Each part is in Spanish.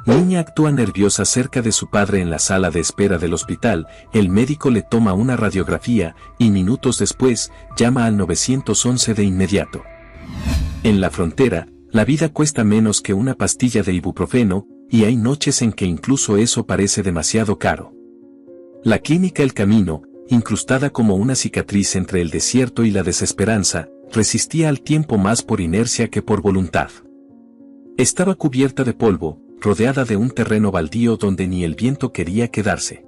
Niña actúa nerviosa cerca de su padre en la sala de espera del hospital, el médico le toma una radiografía y minutos después llama al 911 de inmediato. En la frontera, la vida cuesta menos que una pastilla de ibuprofeno, y hay noches en que incluso eso parece demasiado caro. La clínica El Camino, incrustada como una cicatriz entre el desierto y la desesperanza, resistía al tiempo más por inercia que por voluntad. Estaba cubierta de polvo, rodeada de un terreno baldío donde ni el viento quería quedarse.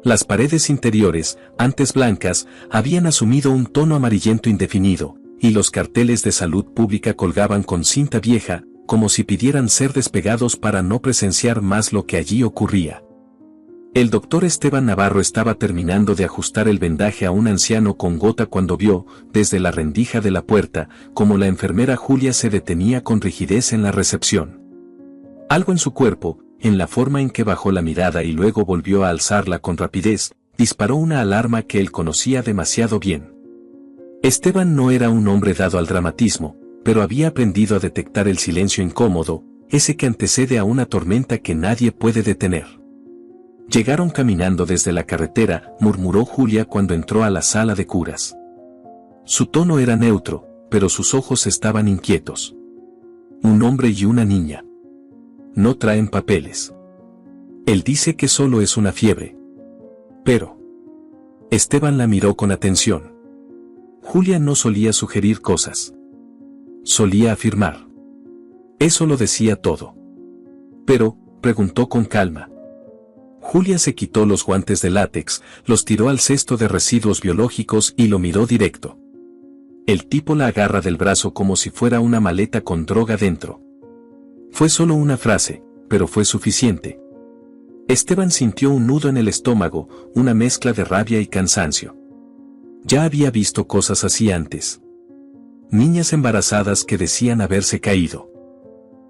Las paredes interiores, antes blancas, habían asumido un tono amarillento indefinido, y los carteles de salud pública colgaban con cinta vieja, como si pidieran ser despegados para no presenciar más lo que allí ocurría. El doctor Esteban Navarro estaba terminando de ajustar el vendaje a un anciano con gota cuando vio, desde la rendija de la puerta, como la enfermera Julia se detenía con rigidez en la recepción. Algo en su cuerpo, en la forma en que bajó la mirada y luego volvió a alzarla con rapidez, disparó una alarma que él conocía demasiado bien. Esteban no era un hombre dado al dramatismo, pero había aprendido a detectar el silencio incómodo, ese que antecede a una tormenta que nadie puede detener. Llegaron caminando desde la carretera, murmuró Julia cuando entró a la sala de curas. Su tono era neutro, pero sus ojos estaban inquietos. Un hombre y una niña. No traen papeles. Él dice que solo es una fiebre. Pero... Esteban la miró con atención. Julia no solía sugerir cosas. Solía afirmar. Eso lo decía todo. Pero, preguntó con calma. Julia se quitó los guantes de látex, los tiró al cesto de residuos biológicos y lo miró directo. El tipo la agarra del brazo como si fuera una maleta con droga dentro. Fue solo una frase, pero fue suficiente. Esteban sintió un nudo en el estómago, una mezcla de rabia y cansancio. Ya había visto cosas así antes. Niñas embarazadas que decían haberse caído.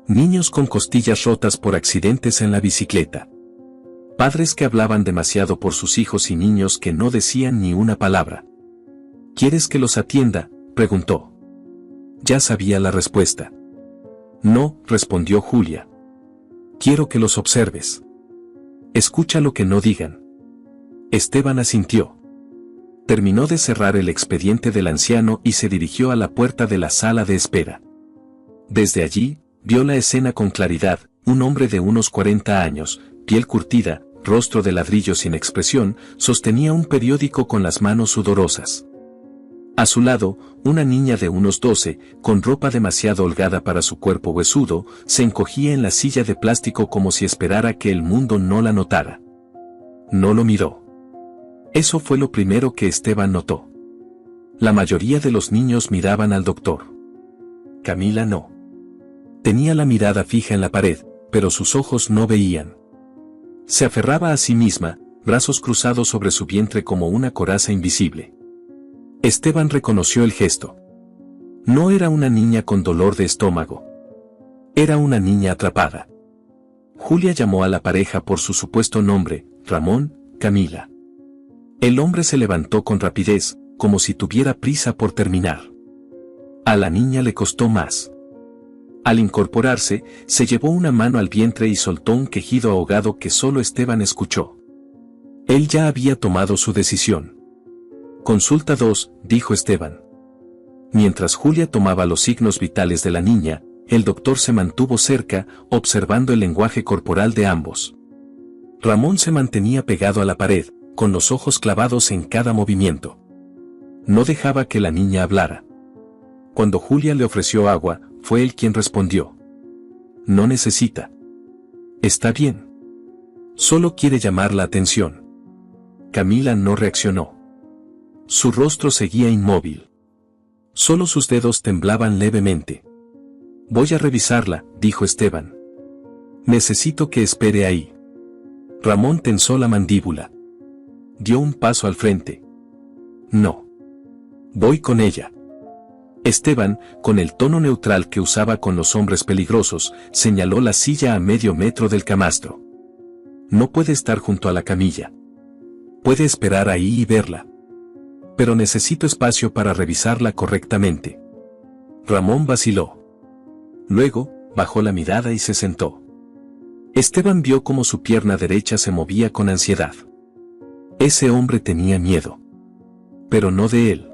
Niños con costillas rotas por accidentes en la bicicleta. Padres que hablaban demasiado por sus hijos y niños que no decían ni una palabra. ¿Quieres que los atienda?, preguntó. Ya sabía la respuesta. No, respondió Julia. Quiero que los observes. Escucha lo que no digan. Esteban asintió. Terminó de cerrar el expediente del anciano y se dirigió a la puerta de la sala de espera. Desde allí, vio la escena con claridad, un hombre de unos 40 años, piel curtida, rostro de ladrillo sin expresión, sostenía un periódico con las manos sudorosas. A su lado, una niña de unos 12, con ropa demasiado holgada para su cuerpo huesudo, se encogía en la silla de plástico como si esperara que el mundo no la notara. No lo miró. Eso fue lo primero que Esteban notó. La mayoría de los niños miraban al doctor. Camila no. Tenía la mirada fija en la pared, pero sus ojos no veían. Se aferraba a sí misma, brazos cruzados sobre su vientre como una coraza invisible. Esteban reconoció el gesto. No era una niña con dolor de estómago. Era una niña atrapada. Julia llamó a la pareja por su supuesto nombre, Ramón, Camila. El hombre se levantó con rapidez, como si tuviera prisa por terminar. A la niña le costó más. Al incorporarse, se llevó una mano al vientre y soltó un quejido ahogado que solo Esteban escuchó. Él ya había tomado su decisión. Consulta 2, dijo Esteban. Mientras Julia tomaba los signos vitales de la niña, el doctor se mantuvo cerca, observando el lenguaje corporal de ambos. Ramón se mantenía pegado a la pared, con los ojos clavados en cada movimiento. No dejaba que la niña hablara. Cuando Julia le ofreció agua, fue él quien respondió. No necesita. Está bien. Solo quiere llamar la atención. Camila no reaccionó. Su rostro seguía inmóvil. Solo sus dedos temblaban levemente. Voy a revisarla, dijo Esteban. Necesito que espere ahí. Ramón tensó la mandíbula. Dio un paso al frente. No. Voy con ella. Esteban, con el tono neutral que usaba con los hombres peligrosos, señaló la silla a medio metro del camastro. No puede estar junto a la camilla. Puede esperar ahí y verla. Pero necesito espacio para revisarla correctamente. Ramón vaciló. Luego, bajó la mirada y se sentó. Esteban vio cómo su pierna derecha se movía con ansiedad. Ese hombre tenía miedo. Pero no de él.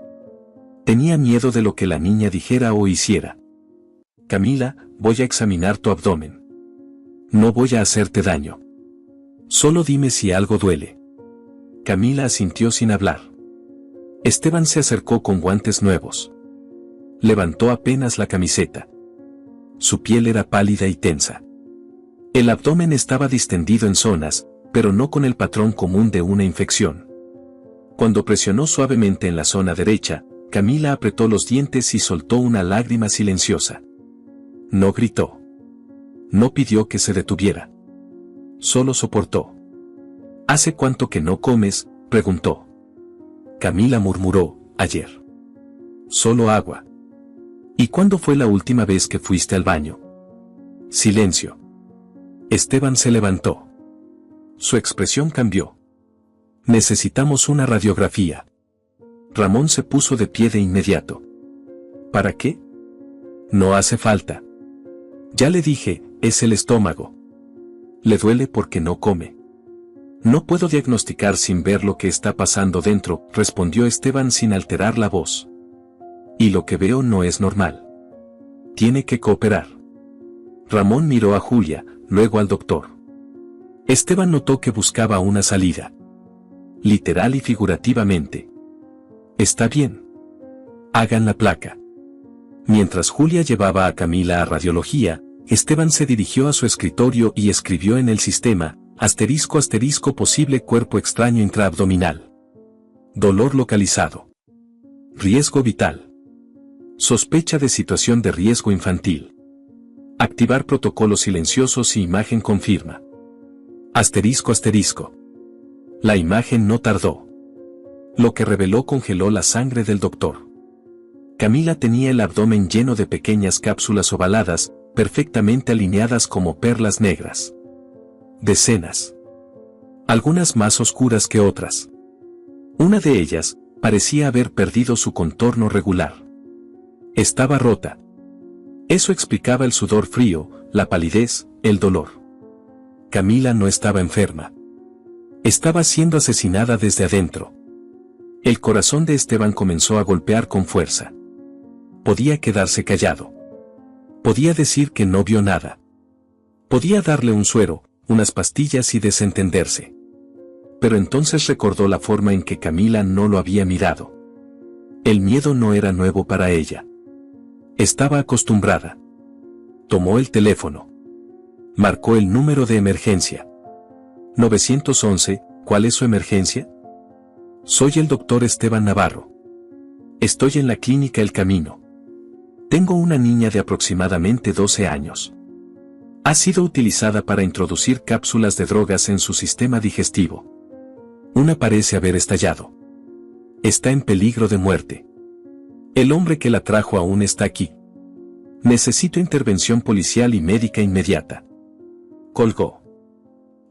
Tenía miedo de lo que la niña dijera o hiciera. Camila, voy a examinar tu abdomen. No voy a hacerte daño. Solo dime si algo duele. Camila asintió sin hablar. Esteban se acercó con guantes nuevos. Levantó apenas la camiseta. Su piel era pálida y tensa. El abdomen estaba distendido en zonas, pero no con el patrón común de una infección. Cuando presionó suavemente en la zona derecha, Camila apretó los dientes y soltó una lágrima silenciosa. No gritó. No pidió que se detuviera. Solo soportó. ¿Hace cuánto que no comes?, preguntó. Camila murmuró, ayer. Solo agua. ¿Y cuándo fue la última vez que fuiste al baño? Silencio. Esteban se levantó. Su expresión cambió. Necesitamos una radiografía. Ramón se puso de pie de inmediato. ¿Para qué? No hace falta. Ya le dije, es el estómago. Le duele porque no come. No puedo diagnosticar sin ver lo que está pasando dentro, respondió Esteban sin alterar la voz. Y lo que veo no es normal. Tiene que cooperar. Ramón miró a Julia, luego al doctor. Esteban notó que buscaba una salida. Literal y figurativamente. Está bien. Hagan la placa. Mientras Julia llevaba a Camila a radiología, Esteban se dirigió a su escritorio y escribió en el sistema, ** posible cuerpo extraño intraabdominal. Dolor localizado. Riesgo vital. Sospecha de situación de riesgo infantil. Activar protocolos silenciosos y imagen confirma. **. La imagen no tardó. Lo que reveló congeló la sangre del doctor. Camila tenía el abdomen lleno de pequeñas cápsulas ovaladas, perfectamente alineadas como perlas negras. Decenas. Algunas más oscuras que otras. Una de ellas parecía haber perdido su contorno regular. Estaba rota. Eso explicaba el sudor frío, la palidez, el dolor. Camila no estaba enferma. Estaba siendo asesinada desde adentro. El corazón de Esteban comenzó a golpear con fuerza. Podía quedarse callado. Podía decir que no vio nada. Podía darle un suero, unas pastillas y desentenderse. Pero entonces recordó la forma en que Camila no lo había mirado. El miedo no era nuevo para ella. Estaba acostumbrada. Tomó el teléfono. Marcó el número de emergencia. 911, ¿cuál es su emergencia? Soy el doctor Esteban Navarro. Estoy en la clínica El Camino. Tengo una niña de aproximadamente 12 años. Ha sido utilizada para introducir cápsulas de drogas en su sistema digestivo. Una parece haber estallado. Está en peligro de muerte. El hombre que la trajo aún está aquí. Necesito intervención policial y médica inmediata. Colgó.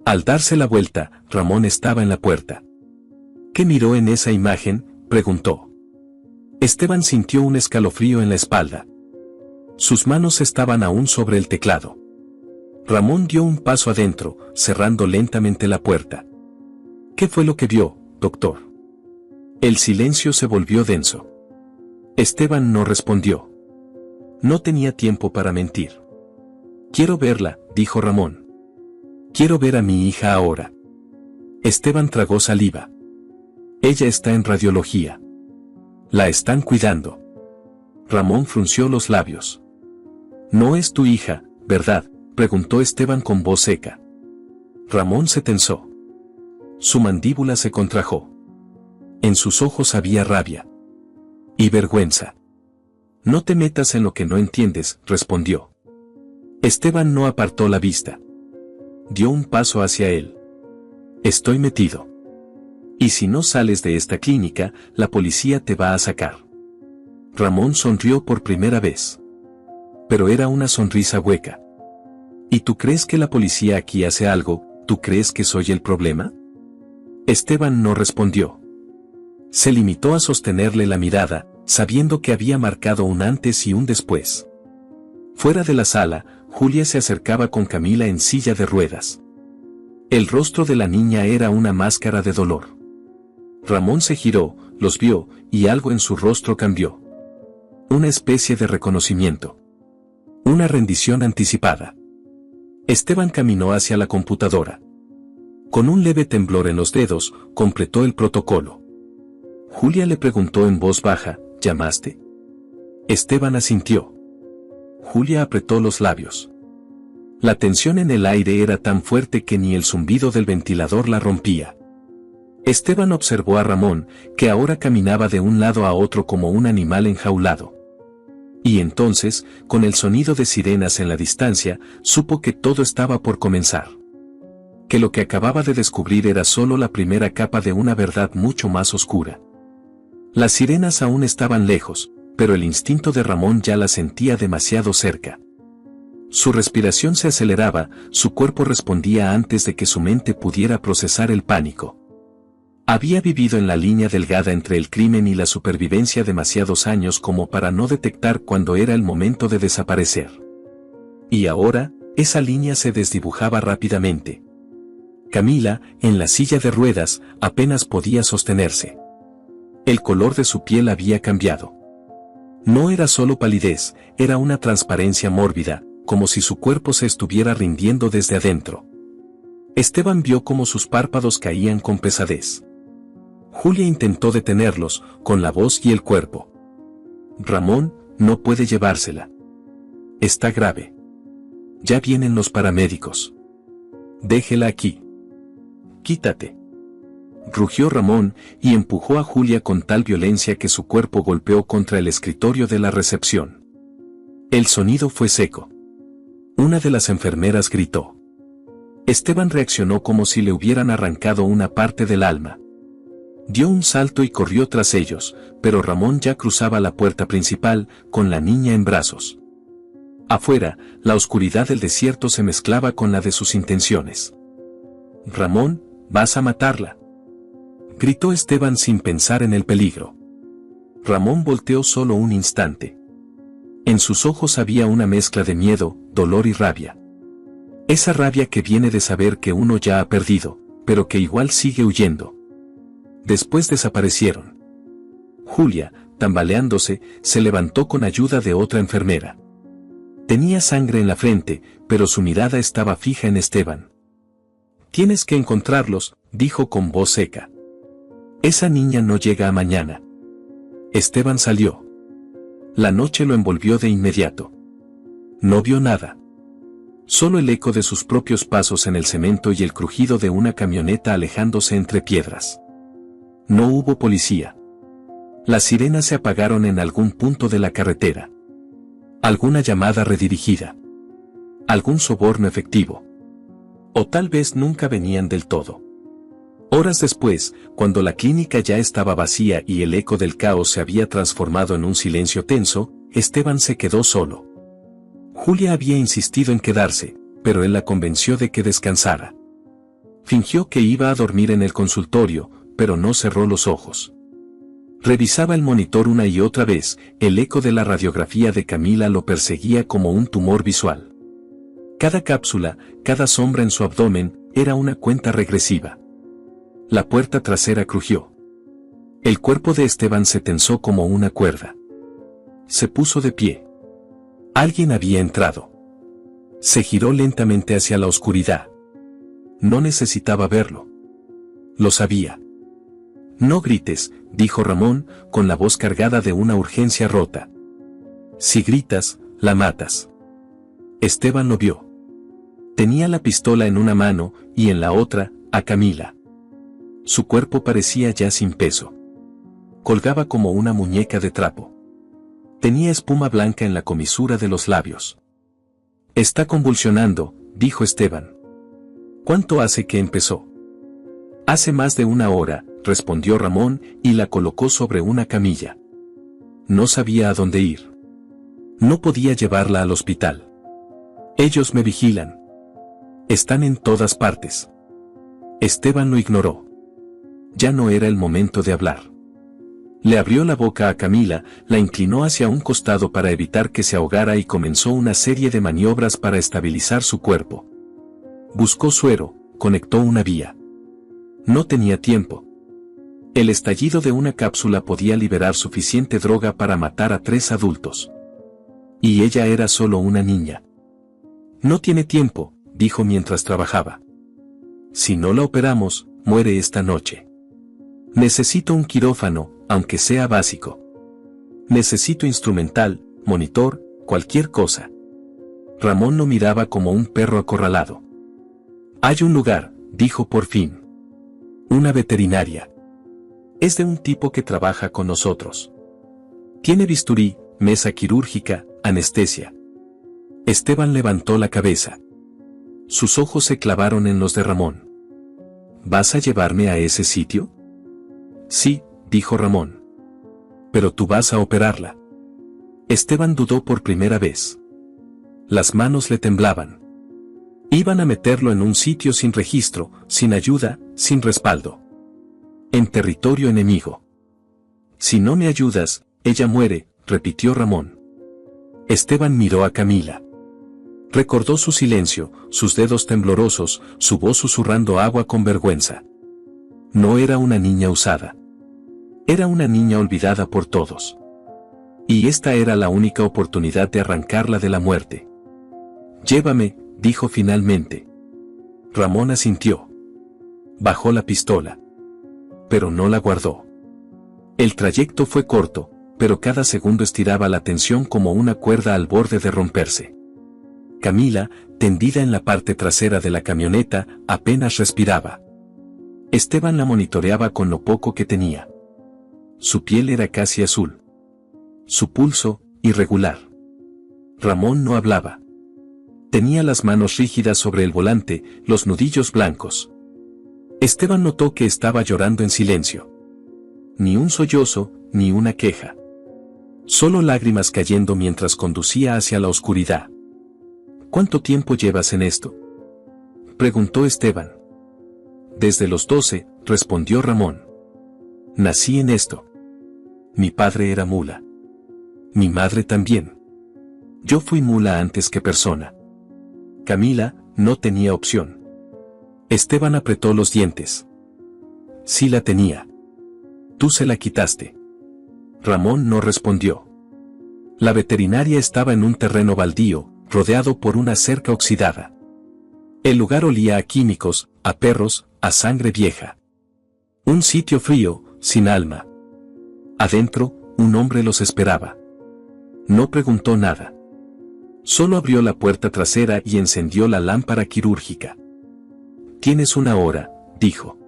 Al darse la vuelta, Ramón estaba en la puerta. ¿Qué miró en esa imagen?, preguntó. Esteban sintió un escalofrío en la espalda. Sus manos estaban aún sobre el teclado. Ramón dio un paso adentro, cerrando lentamente la puerta. ¿Qué fue lo que vio, doctor? El silencio se volvió denso. Esteban no respondió. No tenía tiempo para mentir. Quiero verla, dijo Ramón. Quiero ver a mi hija ahora. Esteban tragó saliva. Ella está en radiología. La están cuidando. Ramón frunció los labios. No es tu hija, ¿verdad?, preguntó Esteban con voz seca. Ramón se tensó. Su mandíbula se contrajo. En sus ojos había rabia. Y vergüenza. No te metas en lo que no entiendes, respondió. Esteban no apartó la vista. Dio un paso hacia él. Estoy metido. Y si no sales de esta clínica, la policía te va a sacar. Ramón sonrió por primera vez. Pero era una sonrisa hueca. ¿Y tú crees que la policía aquí hace algo? ¿Tú crees que soy el problema? Esteban no respondió. Se limitó a sostenerle la mirada, sabiendo que había marcado un antes y un después. Fuera de la sala, Julia se acercaba con Camila en silla de ruedas. El rostro de la niña era una máscara de dolor. Ramón se giró, los vio, y algo en su rostro cambió. Una especie de reconocimiento. Una rendición anticipada. Esteban caminó hacia la computadora. Con un leve temblor en los dedos, completó el protocolo. Julia le preguntó en voz baja, ¿llamaste? Esteban asintió. Julia apretó los labios. La tensión en el aire era tan fuerte que ni el zumbido del ventilador la rompía. Esteban observó a Ramón, que ahora caminaba de un lado a otro como un animal enjaulado. Y entonces, con el sonido de sirenas en la distancia, supo que todo estaba por comenzar. Que lo que acababa de descubrir era solo la primera capa de una verdad mucho más oscura. Las sirenas aún estaban lejos, pero el instinto de Ramón ya las sentía demasiado cerca. Su respiración se aceleraba, su cuerpo respondía antes de que su mente pudiera procesar el pánico. Había vivido en la línea delgada entre el crimen y la supervivencia demasiados años como para no detectar cuando era el momento de desaparecer. Y ahora, esa línea se desdibujaba rápidamente. Camila, en la silla de ruedas, apenas podía sostenerse. El color de su piel había cambiado. No era solo palidez, era una transparencia mórbida, como si su cuerpo se estuviera rindiendo desde adentro. Esteban vio cómo sus párpados caían con pesadez. Julia intentó detenerlos, con la voz y el cuerpo. Ramón, no puede llevársela. Está grave. Ya vienen los paramédicos. Déjela aquí. Quítate. Rugió Ramón, y empujó a Julia con tal violencia que su cuerpo golpeó contra el escritorio de la recepción. El sonido fue seco. Una de las enfermeras gritó. Esteban reaccionó como si le hubieran arrancado una parte del alma. Dio un salto y corrió tras ellos, pero Ramón ya cruzaba la puerta principal, con la niña en brazos. Afuera, la oscuridad del desierto se mezclaba con la de sus intenciones. Ramón, vas a matarla. Gritó Esteban sin pensar en el peligro. Ramón volteó solo un instante. En sus ojos había una mezcla de miedo, dolor y rabia. Esa rabia que viene de saber que uno ya ha perdido, pero que igual sigue huyendo. Después desaparecieron. Julia, tambaleándose, se levantó con ayuda de otra enfermera. Tenía sangre en la frente, pero su mirada estaba fija en Esteban. Tienes que encontrarlos, dijo con voz seca. Esa niña no llega a mañana. Esteban salió. La noche lo envolvió de inmediato. No vio nada. Solo el eco de sus propios pasos en el cemento y el crujido de una camioneta alejándose entre piedras. No hubo policía. Las sirenas se apagaron en algún punto de la carretera. Alguna llamada redirigida. Algún soborno efectivo. O tal vez nunca venían del todo. Horas después, cuando la clínica ya estaba vacía y el eco del caos se había transformado en un silencio tenso, Esteban se quedó solo. Julia había insistido en quedarse, pero él la convenció de que descansara. Fingió que iba a dormir en el consultorio, pero no cerró los ojos. Revisaba el monitor una y otra vez, el eco de la radiografía de Camila lo perseguía como un tumor visual. Cada cápsula, cada sombra en su abdomen, era una cuenta regresiva. La puerta trasera crujió. El cuerpo de Esteban se tensó como una cuerda. Se puso de pie. Alguien había entrado. Se giró lentamente hacia la oscuridad. No necesitaba verlo. Lo sabía. No grites, dijo Ramón, con la voz cargada de una urgencia rota. Si gritas, la matas. Esteban lo vio. Tenía la pistola en una mano, y en la otra, a Camila. Su cuerpo parecía ya sin peso. Colgaba como una muñeca de trapo. Tenía espuma blanca en la comisura de los labios. Está convulsionando, dijo Esteban. ¿Cuánto hace que empezó? Hace más de una hora, respondió Ramón, y la colocó sobre una camilla. No sabía a dónde ir. No podía llevarla al hospital. Ellos me vigilan. Están en todas partes. Esteban lo ignoró. Ya no era el momento de hablar. Le abrió la boca a Camila, la inclinó hacia un costado para evitar que se ahogara y comenzó una serie de maniobras para estabilizar su cuerpo. Buscó suero, conectó una vía. No tenía tiempo. El estallido de una cápsula podía liberar suficiente droga para matar a 3 adultos. Y ella era solo una niña. No tiene tiempo, dijo mientras trabajaba. Si no la operamos, muere esta noche. Necesito un quirófano, aunque sea básico. Necesito instrumental, monitor, cualquier cosa. Ramón lo miraba como un perro acorralado. Hay un lugar, dijo por fin. Una veterinaria. Es de un tipo que trabaja con nosotros. Tiene bisturí, mesa quirúrgica, anestesia. Esteban levantó la cabeza. Sus ojos se clavaron en los de Ramón. ¿Vas a llevarme a ese sitio? Sí, dijo Ramón. Pero tú vas a operarla. Esteban dudó por primera vez. Las manos le temblaban. Iban a meterlo en un sitio sin registro, sin ayuda, sin respaldo. En territorio enemigo. Si no me ayudas, ella muere, repitió Ramón. Esteban miró a Camila. Recordó su silencio, sus dedos temblorosos, su voz susurrando agua con vergüenza. No era una niña usada. Era una niña olvidada por todos. Y esta era la única oportunidad de arrancarla de la muerte. Llévame, dijo finalmente. Ramón asintió. Bajó la pistola. Pero no la guardó. El trayecto fue corto, pero cada segundo estiraba la tensión como una cuerda al borde de romperse. Camila, tendida en la parte trasera de la camioneta, apenas respiraba. Esteban la monitoreaba con lo poco que tenía. Su piel era casi azul. Su pulso, irregular. Ramón no hablaba. Tenía las manos rígidas sobre el volante, los nudillos blancos. Esteban notó que estaba llorando en silencio. Ni un sollozo, ni una queja. Solo lágrimas cayendo mientras conducía hacia la oscuridad. ¿Cuánto tiempo llevas en esto?, preguntó Esteban. Desde los 12, respondió Ramón. Nací en esto. Mi padre era mula. Mi madre también. Yo fui mula antes que persona. Camila no tenía opción. Esteban apretó los dientes. Sí la tenía. Tú se la quitaste. Ramón no respondió. La veterinaria estaba en un terreno baldío, rodeado por una cerca oxidada. El lugar olía a químicos, a perros, a sangre vieja. Un sitio frío, sin alma. Adentro, un hombre los esperaba. No preguntó nada. Solo abrió la puerta trasera y encendió la lámpara quirúrgica. Tienes una hora, dijo.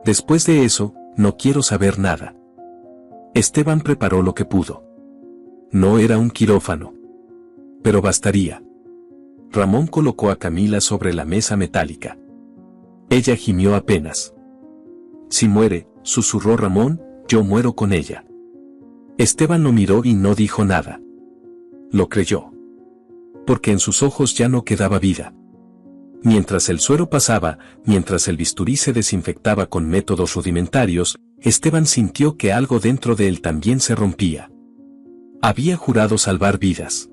Después de eso, no quiero saber nada. Esteban preparó lo que pudo. No era un quirófano. Pero bastaría. Ramón colocó a Camila sobre la mesa metálica. Ella gimió apenas. Si muere, susurró Ramón, yo muero con ella. Esteban lo miró y no dijo nada. Lo creyó. Porque en sus ojos ya no quedaba vida. Mientras el suero pasaba, mientras el bisturí se desinfectaba con métodos rudimentarios, Esteban sintió que algo dentro de él también se rompía. Había jurado salvar vidas.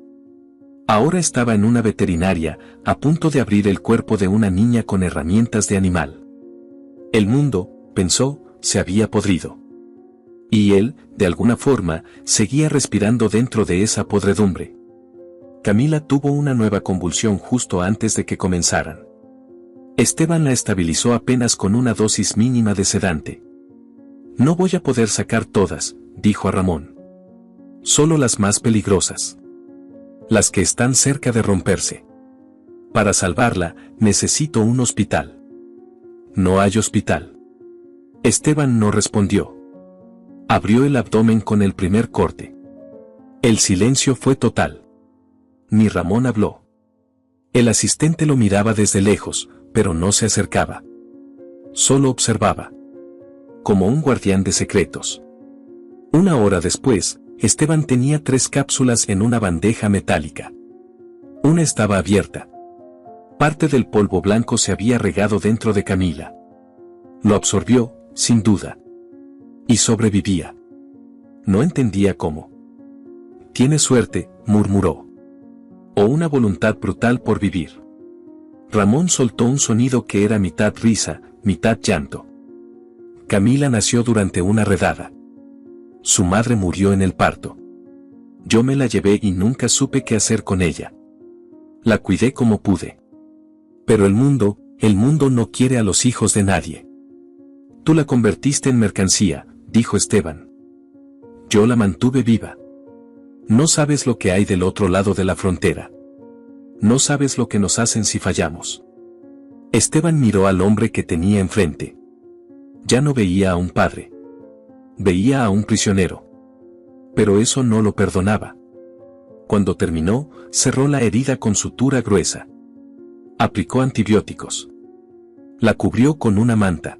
Ahora estaba en una veterinaria, a punto de abrir el cuerpo de una niña con herramientas de animal. El mundo, pensó, se había podrido. Y él, de alguna forma, seguía respirando dentro de esa podredumbre. Camila tuvo una nueva convulsión justo antes de que comenzaran. Esteban la estabilizó apenas con una dosis mínima de sedante. No voy a poder sacar todas, dijo a Ramón. Solo las más peligrosas. Las que están cerca de romperse. Para salvarla, necesito un hospital. No hay hospital. Esteban no respondió. Abrió el abdomen con el primer corte. El silencio fue total. Ni Ramón habló. El asistente lo miraba desde lejos, pero no se acercaba. Solo observaba. Como un guardián de secretos. Una hora después, Esteban tenía 3 cápsulas en una bandeja metálica. Una estaba abierta. Parte del polvo blanco se había regado dentro de Camila. Lo absorbió, sin duda. Y sobrevivía. No entendía cómo. «Tiene suerte», murmuró. «O una voluntad brutal por vivir». Ramón soltó un sonido que era mitad risa, mitad llanto. Camila nació durante una redada. Su madre murió en el parto. Yo me la llevé y nunca supe qué hacer con ella. La cuidé como pude. Pero el mundo no quiere a los hijos de nadie. Tú la convertiste en mercancía, dijo Esteban. Yo la mantuve viva. No sabes lo que hay del otro lado de la frontera. No sabes lo que nos hacen si fallamos. Esteban miró al hombre que tenía enfrente. Ya no veía a un padre. Veía a un prisionero. Pero eso no lo perdonaba. Cuando terminó, cerró la herida con sutura gruesa. Aplicó antibióticos. La cubrió con una manta.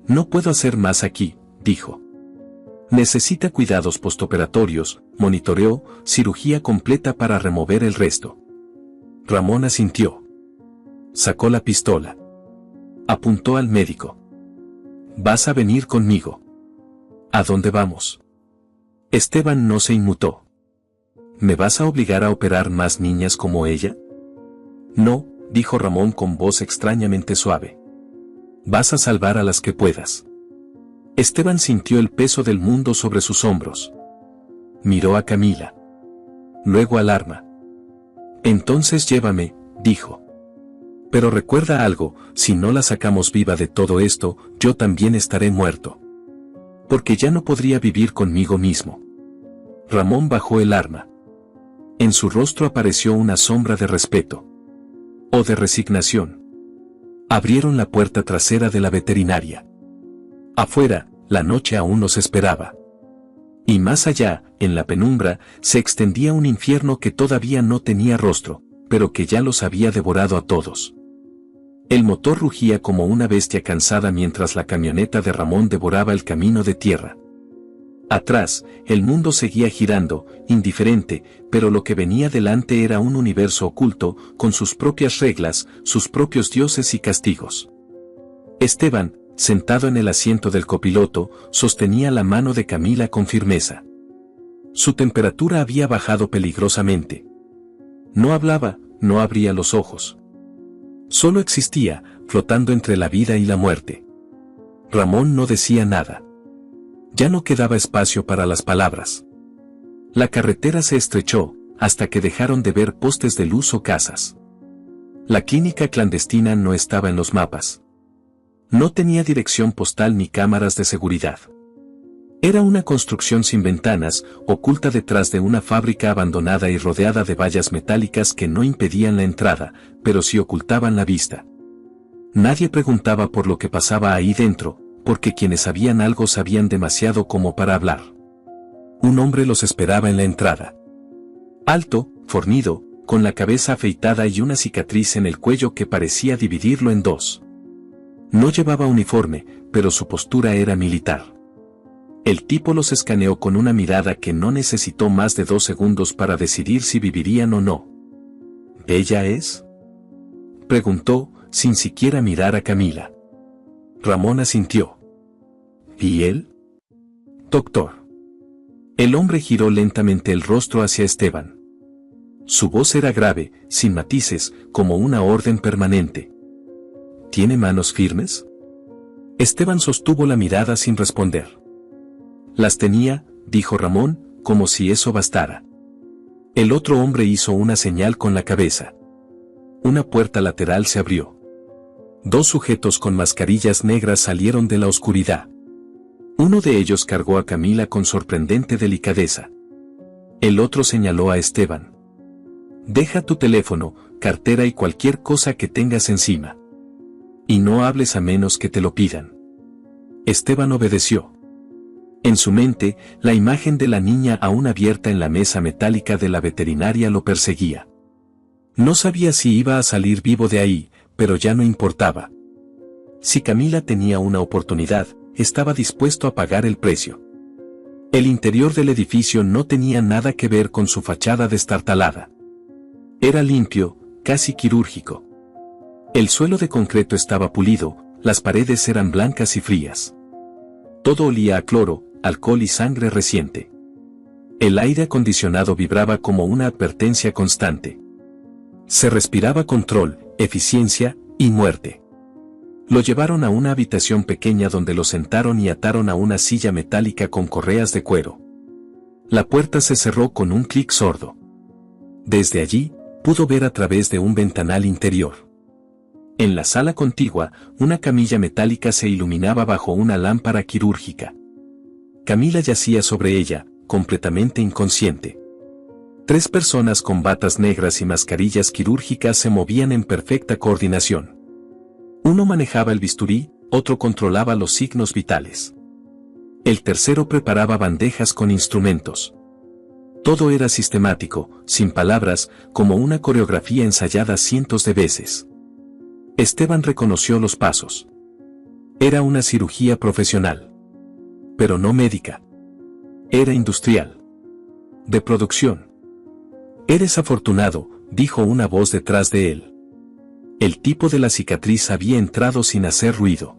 No puedo hacer más aquí, dijo. Necesita cuidados postoperatorios, monitoreo, cirugía completa para remover el resto. Ramón asintió. Sacó la pistola. Apuntó al médico. «Vas a venir conmigo». «¿A dónde vamos?» Esteban no se inmutó. «¿Me vas a obligar a operar más niñas como ella?» «No», dijo Ramón con voz extrañamente suave. «Vas a salvar a las que puedas». Esteban sintió el peso del mundo sobre sus hombros. Miró a Camila. Luego al arma. «Entonces llévame», dijo. «Pero recuerda algo, si no la sacamos viva de todo esto, yo también estaré muerto. Porque ya no podría vivir conmigo mismo». Ramón bajó el arma. En su rostro apareció una sombra de respeto. O de resignación. Abrieron la puerta trasera de la veterinaria. Afuera, la noche aún los esperaba. Y más allá, en la penumbra, se extendía un infierno que todavía no tenía rostro, pero que ya los había devorado a todos. El motor rugía como una bestia cansada mientras la camioneta de Ramón devoraba el camino de tierra. Atrás, el mundo seguía girando, indiferente, pero lo que venía delante era un universo oculto, con sus propias reglas, sus propios dioses y castigos. Esteban, sentado en el asiento del copiloto, sostenía la mano de Camila con firmeza. Su temperatura había bajado peligrosamente. No hablaba, no abría los ojos. Solo existía, flotando entre la vida y la muerte. Ramón no decía nada. Ya no quedaba espacio para las palabras. La carretera se estrechó, hasta que dejaron de ver postes de luz o casas. La clínica clandestina no estaba en los mapas. No tenía dirección postal ni cámaras de seguridad. Era una construcción sin ventanas, oculta detrás de una fábrica abandonada y rodeada de vallas metálicas que no impedían la entrada, pero sí ocultaban la vista. Nadie preguntaba por lo que pasaba ahí dentro, porque quienes sabían algo sabían demasiado como para hablar. Un hombre los esperaba en la entrada. Alto, fornido, con la cabeza afeitada y una cicatriz en el cuello que parecía dividirlo en dos. No llevaba uniforme, pero su postura era militar. El tipo los escaneó con una mirada que no necesitó más de 2 segundos para decidir si vivirían o no. ¿Ella es?, preguntó, sin siquiera mirar a Camila. Ramón asintió. ¿Y él? Doctor. El hombre giró lentamente el rostro hacia Esteban. Su voz era grave, sin matices, como una orden permanente. ¿Tiene manos firmes? Esteban sostuvo la mirada sin responder. Las tenía, dijo Ramón, como si eso bastara. El otro hombre hizo una señal con la cabeza. Una puerta lateral se abrió. 2 sujetos con mascarillas negras salieron de la oscuridad. Uno de ellos cargó a Camila con sorprendente delicadeza. El otro señaló a Esteban. Deja tu teléfono, cartera y cualquier cosa que tengas encima. Y no hables a menos que te lo pidan. Esteban obedeció. En su mente, la imagen de la niña aún abierta en la mesa metálica de la veterinaria lo perseguía. No sabía si iba a salir vivo de ahí, pero ya no importaba. Si Camila tenía una oportunidad, estaba dispuesto a pagar el precio. El interior del edificio no tenía nada que ver con su fachada destartalada. Era limpio, casi quirúrgico. El suelo de concreto estaba pulido, las paredes eran blancas y frías. Todo olía a cloro, alcohol y sangre reciente. El aire acondicionado vibraba como una advertencia constante. Se respiraba control, eficiencia y muerte. Lo llevaron a una habitación pequeña donde lo sentaron y ataron a una silla metálica con correas de cuero. La puerta se cerró con un clic sordo. Desde allí, pudo ver a través de un ventanal interior. En la sala contigua, una camilla metálica se iluminaba bajo una lámpara quirúrgica. Camila yacía sobre ella, completamente inconsciente. 3 personas con batas negras y mascarillas quirúrgicas se movían en perfecta coordinación. Uno manejaba el bisturí, otro controlaba los signos vitales. El tercero preparaba bandejas con instrumentos. Todo era sistemático, sin palabras, como una coreografía ensayada cientos de veces. Esteban reconoció los pasos. Era una cirugía profesional. Pero no médica. Era industrial. De producción. «Eres afortunado», dijo una voz detrás de él. El tipo de la cicatriz había entrado sin hacer ruido.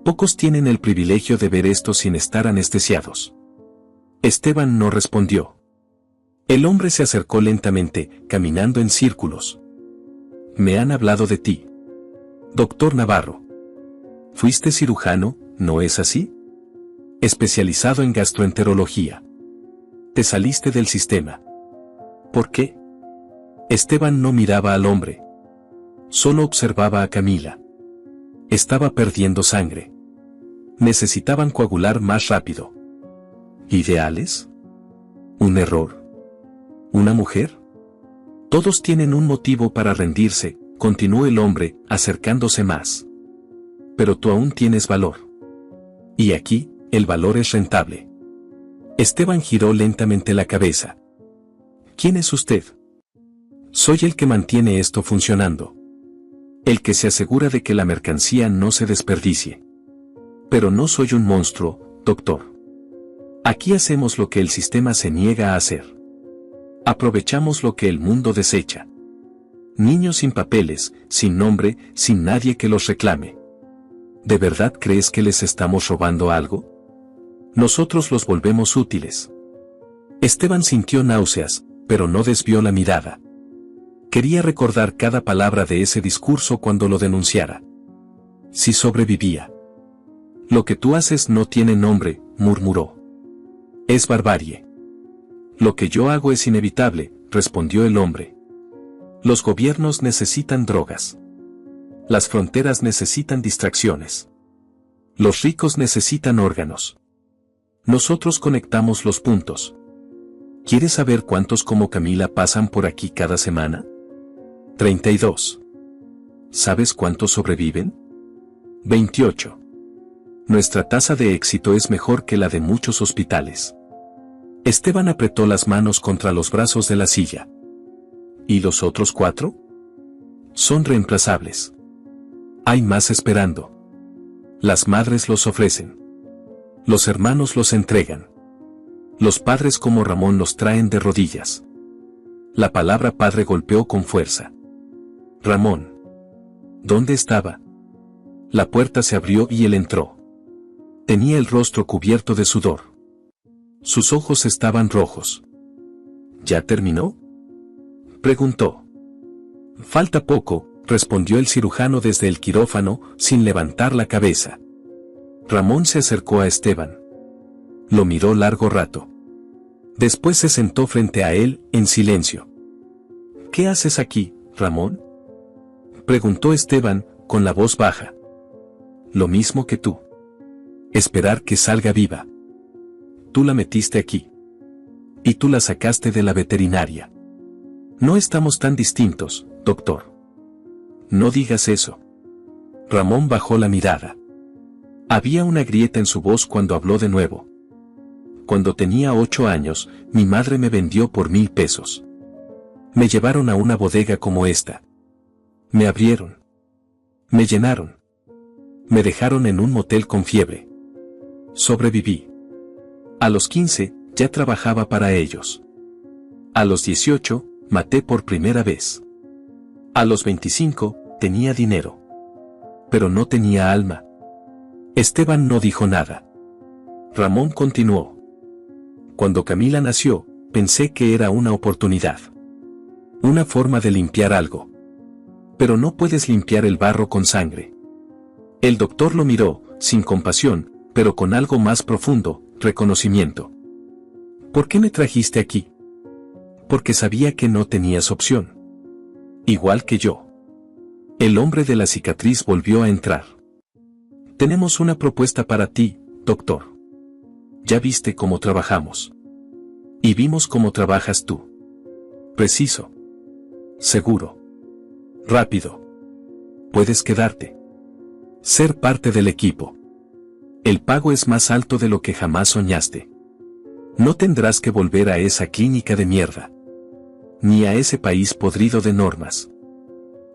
Pocos tienen el privilegio de ver esto sin estar anestesiados. Esteban no respondió. El hombre se acercó lentamente, caminando en círculos. «Me han hablado de ti. Doctor Navarro. Fuiste cirujano, ¿no es así? Especializado en gastroenterología. Te saliste del sistema. ¿Por qué?» Esteban no miraba al hombre. Solo observaba a Camila. Estaba perdiendo sangre. Necesitaban coagular más rápido. ¿Ideales? ¿Un error? ¿Una mujer? Todos tienen un motivo para rendirse, continuó el hombre, acercándose más. Pero tú aún tienes valor. Y aquí, el valor es rentable. Esteban giró lentamente la cabeza. ¿Quién es usted? Soy el que mantiene esto funcionando. El que se asegura de que la mercancía no se desperdicie. Pero no soy un monstruo, doctor. Aquí hacemos lo que el sistema se niega a hacer. Aprovechamos lo que el mundo desecha. Niños sin papeles, sin nombre, sin nadie que los reclame. ¿De verdad crees que les estamos robando algo? Nosotros los volvemos útiles. Esteban sintió náuseas, pero no desvió la mirada. Quería recordar cada palabra de ese discurso cuando lo denunciara. Si sobrevivía. Lo que tú haces no tiene nombre, murmuró. Es barbarie. Lo que yo hago es inevitable, respondió el hombre. Los gobiernos necesitan drogas. Las fronteras necesitan distracciones. Los ricos necesitan órganos. Nosotros conectamos los puntos. ¿Quieres saber cuántos como Camila pasan por aquí cada semana? 32. ¿Sabes cuántos sobreviven? 28. Nuestra tasa de éxito es mejor que la de muchos hospitales. Esteban apretó las manos contra los brazos de la silla. ¿Y los otros 4? Son reemplazables. Hay más esperando. Las madres los ofrecen. Los hermanos los entregan. Los padres como Ramón los traen de rodillas. La palabra padre golpeó con fuerza. Ramón. ¿Dónde estaba? La puerta se abrió y él entró. Tenía el rostro cubierto de sudor. Sus ojos estaban rojos. ¿Ya terminó?, preguntó. Falta poco, respondió el cirujano desde el quirófano, sin levantar la cabeza. Ramón se acercó a Esteban. Lo miró largo rato. Después se sentó frente a él, en silencio. ¿Qué haces aquí, Ramón?, preguntó Esteban, con la voz baja. Lo mismo que tú. Esperar que salga viva. Tú la metiste aquí. Y tú la sacaste de la veterinaria. No estamos tan distintos, doctor. No digas eso. Ramón bajó la mirada. Había una grieta en su voz cuando habló de nuevo. Cuando tenía 8 años, mi madre me vendió por 1000 pesos. Me llevaron a una bodega como esta. Me abrieron. Me llenaron. Me dejaron en un motel con fiebre. Sobreviví. A los 15, ya trabajaba para ellos. A los 18, maté por primera vez. A los 25, tenía dinero. Pero no tenía alma. Esteban no dijo nada. Ramón continuó. Cuando Camila nació, pensé que era una oportunidad. Una forma de limpiar algo. Pero no puedes limpiar el barro con sangre. El doctor lo miró, sin compasión, pero con algo más profundo, reconocimiento. ¿Por qué me trajiste aquí? Porque sabía que no tenías opción. Igual que yo. El hombre de la cicatriz volvió a entrar. Tenemos una propuesta para ti, doctor. Ya viste cómo trabajamos. Y vimos cómo trabajas tú. Preciso. Seguro. Rápido. Puedes quedarte. Ser parte del equipo. El pago es más alto de lo que jamás soñaste. No tendrás que volver a esa clínica de mierda. Ni a ese país podrido de normas.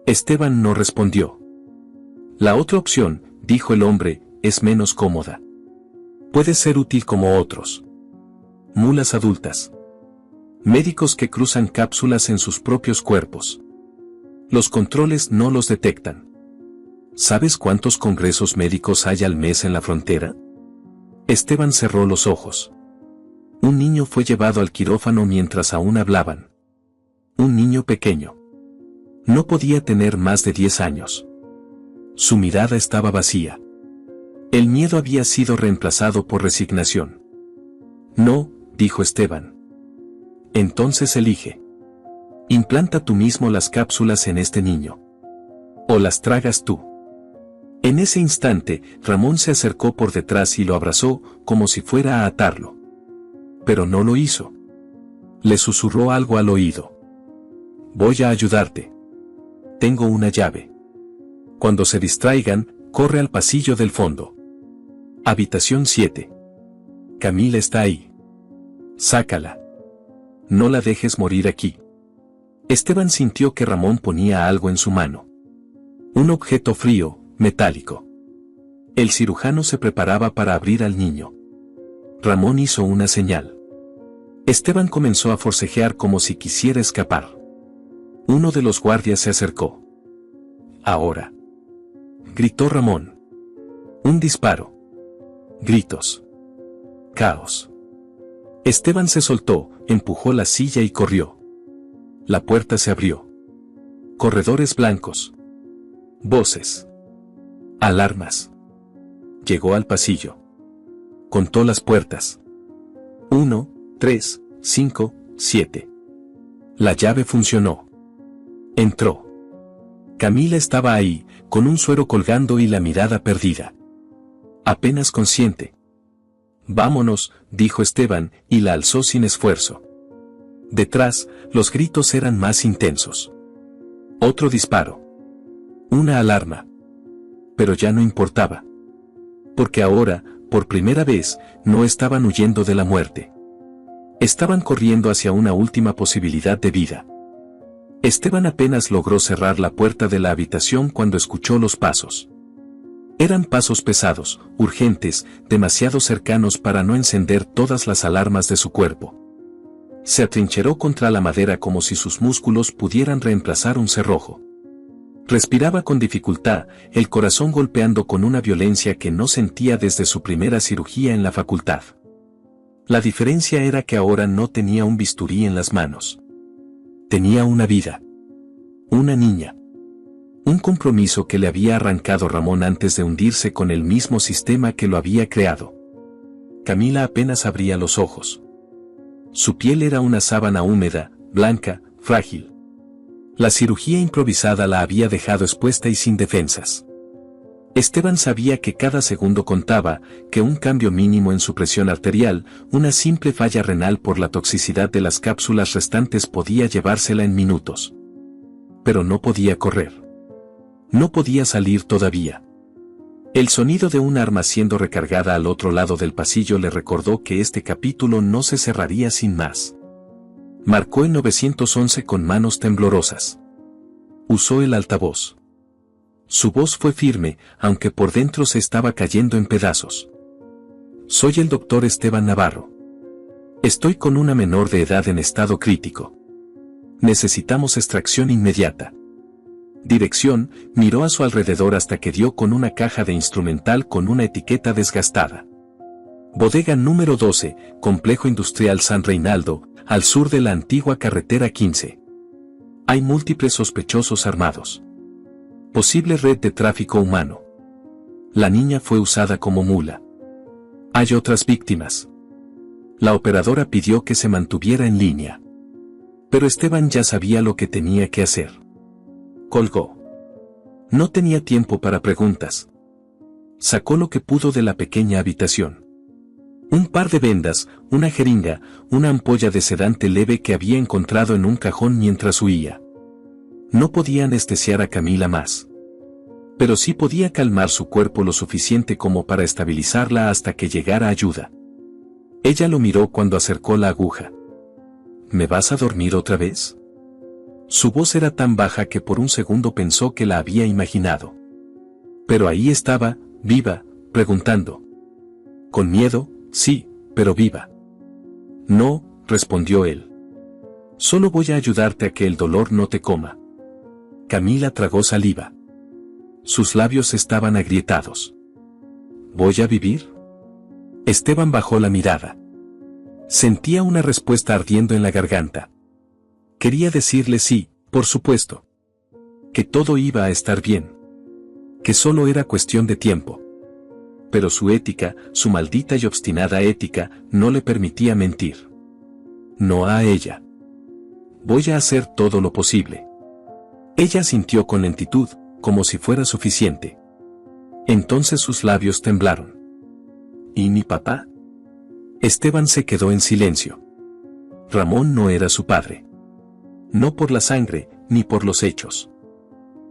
Esteban no respondió. La otra opción, dijo el hombre, es menos cómoda. Puede ser útil como otros. Mulas adultas. Médicos que cruzan cápsulas en sus propios cuerpos. Los controles no los detectan. ¿Sabes cuántos congresos médicos hay al mes en la frontera? Esteban cerró los ojos. Un niño fue llevado al quirófano mientras aún hablaban. Un niño pequeño. No podía tener más de 10 años. Su mirada estaba vacía. El miedo había sido reemplazado por resignación. No, dijo Esteban. Entonces elige. Implanta tú mismo las cápsulas en este niño. O las tragas tú. En ese instante, Ramón se acercó por detrás y lo abrazó, como si fuera a atarlo. Pero no lo hizo. Le susurró algo al oído. Voy a ayudarte. Tengo una llave. Cuando se distraigan, corre al pasillo del fondo. Habitación 7. Camila está ahí. Sácala. No la dejes morir aquí. Esteban sintió que Ramón ponía algo en su mano. Un objeto frío, metálico. El cirujano se preparaba para abrir al niño. Ramón hizo una señal. Esteban comenzó a forcejear como si quisiera escapar. Uno de los guardias se acercó. Ahora. Gritó Ramón. Un disparo. Gritos. Caos. Esteban se soltó, empujó la silla y corrió. La puerta se abrió. Corredores blancos. Voces. Alarmas. Llegó al pasillo. Contó las puertas. 1, 3, 5, 7. La llave funcionó. Entró. Camila estaba ahí, con un suero colgando y la mirada perdida. Apenas consciente. Vámonos, dijo Esteban, y la alzó sin esfuerzo. Detrás, los gritos eran más intensos. Otro disparo. Una alarma. Pero ya no importaba. Porque ahora, por primera vez, no estaban huyendo de la muerte. Estaban corriendo hacia una última posibilidad de vida. Esteban apenas logró cerrar la puerta de la habitación cuando escuchó los pasos. Eran pasos pesados, urgentes, demasiado cercanos para no encender todas las alarmas de su cuerpo. Se atrincheró contra la madera como si sus músculos pudieran reemplazar un cerrojo. Respiraba con dificultad, el corazón golpeando con una violencia que no sentía desde su primera cirugía en la facultad. La diferencia era que ahora no tenía un bisturí en las manos. Tenía una vida. Una niña. Un compromiso que le había arrancado Ramón antes de hundirse con el mismo sistema que lo había creado. Camila apenas abría los ojos. Su piel era una sábana húmeda, blanca, frágil. La cirugía improvisada la había dejado expuesta y sin defensas. Esteban sabía que cada segundo contaba, que un cambio mínimo en su presión arterial, una simple falla renal por la toxicidad de las cápsulas restantes podía llevársela en minutos. Pero no podía correr. No podía salir todavía. El sonido de un arma siendo recargada al otro lado del pasillo le recordó que este capítulo no se cerraría sin más. Marcó el 911 con manos temblorosas. Usó el altavoz. Su voz fue firme, aunque por dentro se estaba cayendo en pedazos. Soy el doctor Esteban Navarro. Estoy con una menor de edad en estado crítico. Necesitamos extracción inmediata. Dirección, miró a su alrededor hasta que dio con una caja de instrumental con una etiqueta desgastada. Bodega número 12, Complejo Industrial San Reinaldo, al sur de la antigua carretera 15. Hay múltiples sospechosos armados. Posible red de tráfico humano. La niña fue usada como mula. Hay otras víctimas. La operadora pidió que se mantuviera en línea. Pero Esteban ya sabía lo que tenía que hacer. Colgó. No tenía tiempo para preguntas. Sacó lo que pudo de la pequeña habitación. Un par de vendas, una jeringa, una ampolla de sedante leve que había encontrado en un cajón mientras huía. No podía anestesiar a Camila más. Pero sí podía calmar su cuerpo lo suficiente como para estabilizarla hasta que llegara ayuda. Ella lo miró cuando acercó la aguja. ¿Me vas a dormir otra vez? Su voz era tan baja que por un segundo pensó que la había imaginado. Pero ahí estaba, viva, preguntando. Con miedo, sí, pero viva. No, respondió él. Solo voy a ayudarte a que el dolor no te coma. Camila tragó saliva. Sus labios estaban agrietados. ¿Voy a vivir? Esteban bajó la mirada. Sentía una respuesta ardiendo en la garganta. Quería decirle sí, por supuesto. Que todo iba a estar bien. Que solo era cuestión de tiempo. Pero su ética, su maldita y obstinada ética, no le permitía mentir. No a ella. Voy a hacer todo lo posible. Ella sintió con lentitud, como si fuera suficiente. Entonces sus labios temblaron. ¿Y mi papá? Esteban se quedó en silencio. Ramón no era su padre. No por la sangre, ni por los hechos.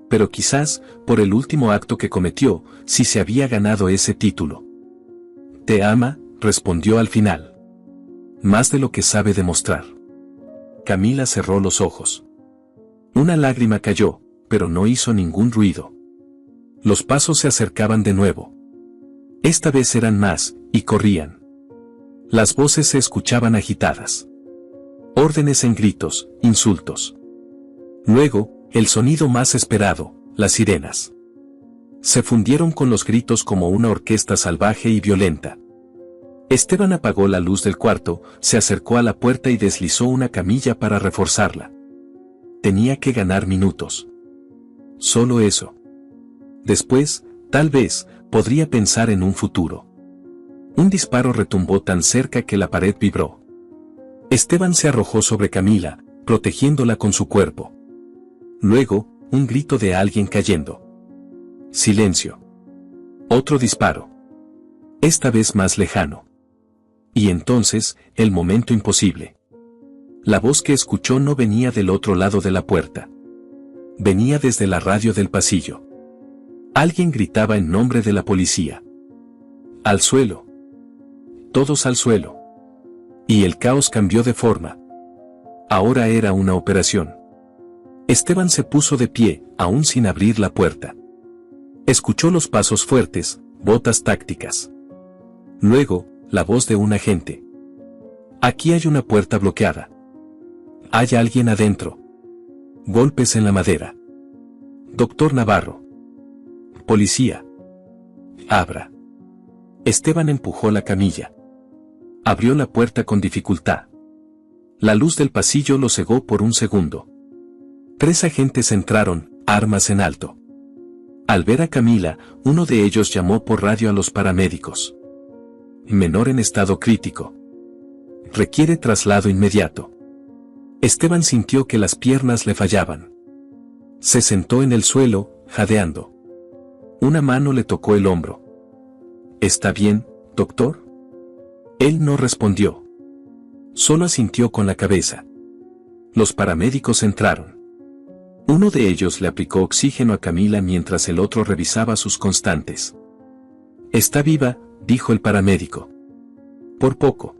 Pero quizás, por el último acto que cometió, si se había ganado ese título. Te ama, respondió al final. Más de lo que sabe demostrar. Camila cerró los ojos. Una lágrima cayó, pero no hizo ningún ruido. Los pasos se acercaban de nuevo. Esta vez eran más, y corrían. Las voces se escuchaban agitadas. Órdenes en gritos, insultos. Luego, el sonido más esperado, las sirenas. Se fundieron con los gritos como una orquesta salvaje y violenta. Esteban apagó la luz del cuarto, se acercó a la puerta y deslizó una camilla para reforzarla. Tenía que ganar minutos. Solo eso. Después, tal vez, podría pensar en un futuro. Un disparo retumbó tan cerca que la pared vibró. Esteban se arrojó sobre Camila, protegiéndola con su cuerpo. Luego, un grito de alguien cayendo. Silencio. Otro disparo. Esta vez más lejano. Y entonces, el momento imposible. La voz que escuchó no venía del otro lado de la puerta. Venía desde la radio del pasillo. Alguien gritaba en nombre de la policía. Al suelo. Todos al suelo. Y el caos cambió de forma. Ahora era una operación. Esteban se puso de pie, aún sin abrir la puerta. Escuchó los pasos fuertes, botas tácticas. Luego, la voz de un agente. Aquí hay una puerta bloqueada. Hay alguien adentro. Golpes en la madera. Doctor Navarro. Policía. Abra. Esteban empujó la camilla. Abrió la puerta con dificultad. La luz del pasillo lo cegó por un segundo. 3 agentes entraron, armas en alto. Al ver a Camila, uno de ellos llamó por radio a los paramédicos. Menor en estado crítico. Requiere traslado inmediato. Esteban sintió que las piernas le fallaban. Se sentó en el suelo, jadeando. Una mano le tocó el hombro. ¿Está bien, doctor? Él no respondió. Solo asintió con la cabeza. Los paramédicos entraron. Uno de ellos le aplicó oxígeno a Camila mientras el otro revisaba sus constantes. Está viva, dijo el paramédico. Por poco.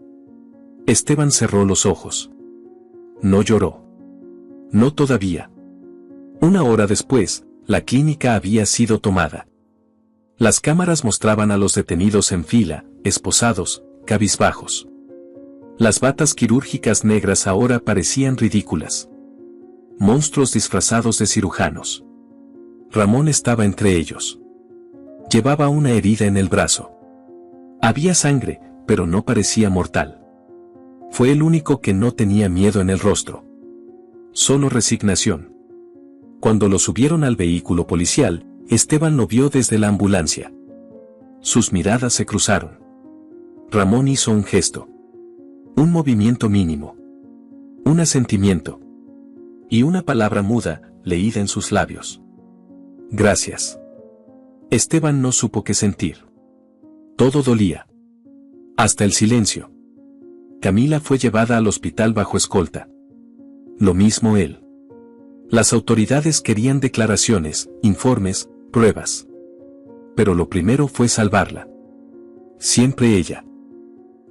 Esteban cerró los ojos. No lloró. No todavía. 1 hora después, la clínica había sido tomada. Las cámaras mostraban a los detenidos en fila, esposados, cabizbajos. Las batas quirúrgicas negras ahora parecían ridículas. Monstruos disfrazados de cirujanos. Ramón estaba entre ellos. Llevaba una herida en el brazo. Había sangre, pero no parecía mortal. Fue el único que no tenía miedo en el rostro. Solo resignación. Cuando lo subieron al vehículo policial, Esteban lo vio desde la ambulancia. Sus miradas se cruzaron. Ramón hizo un gesto. Un movimiento mínimo. Un asentimiento. Y una palabra muda, leída en sus labios. Gracias. Esteban no supo qué sentir. Todo dolía. Hasta el silencio. Camila fue llevada al hospital bajo escolta. Lo mismo él. Las autoridades querían declaraciones, informes, pruebas. Pero lo primero fue salvarla. Siempre ella.